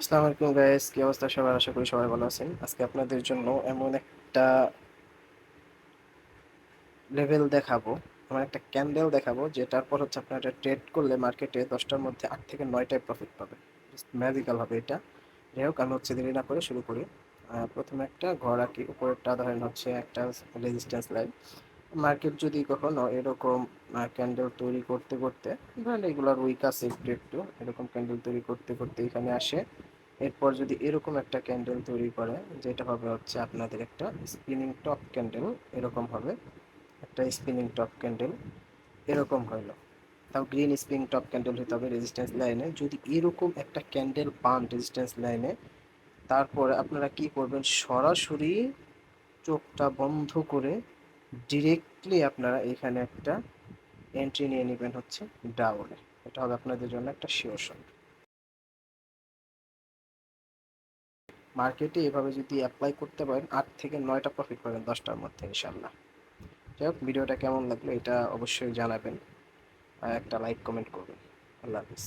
আসসালামু আলাইকুম গাইস, কি অবস্থা সবার? আশা করি সবাই ভালো আছেন। আজকে আপনাদের জন্য এমন একটা লেভেল দেখাবো, এমন একটা ক্যান্ডেল দেখাবো যেটার পর হচ্ছে আপনারা ট্রেড করলে মার্কেটে 10টার মধ্যে 8 থেকে 9টায় প্রফিট পাবে। ম্যাজিক্যাল হবে এটা। যাই হোক, আমি হচ্ছে দেরি না করে শুরু করি। প্রথমে একটা ঘর আঁকি, উপরেরটা ধরেন হচ্ছে একটা রেজিস্ট্যান্স লাইন। মার্কেট যদি কখনো এরকম ক্যান্ডেল তৈরি করতে করতে, ধরেন এগুলোর উইক আছে একটু এরকম ক্যান্ডেল তৈরি করতে করতে এখানে আসে, এরপর যদি এরকম একটা ক্যান্ডেল তৈরি করে, যেটা হবে হচ্ছে আপনাদের একটা স্পিনিং টপ ক্যান্ডেল, এরকম হবে একটা স্পিনিং টপ ক্যান্ডেল, এরকম হইলো। তাও গ্রিন স্পিনিং টপ ক্যান্ডেল হতে হবে রেজিস্ট্যান্স লাইনে। যদি এরকম একটা ক্যান্ডেল পান রেজিস্ট্যান্স লাইনে, তারপরে আপনারা কি করবেন, সরাসরি চোখটা বন্ধ করে ডিরেক্টলি আপনারা এখানে একটা এন্ট্রি নিয়ে নেবেন হচ্ছে ডাউনে। এটা হবে আপনাদের জন্য একটা শিওর শট। মার্কেটে এভাবে যদি অ্যাপ্লাই করতে পারেন, 8 থেকে 9টা প্রফিট পাবেন 10টার মধ্যে ইনশাল্লাহ। যাই হোক, ভিডিওটা কেমন লাগলো এটা অবশ্যই জানাবেন, আর একটা লাইক কমেন্ট করবেন। আল্লাহ হাফিজ।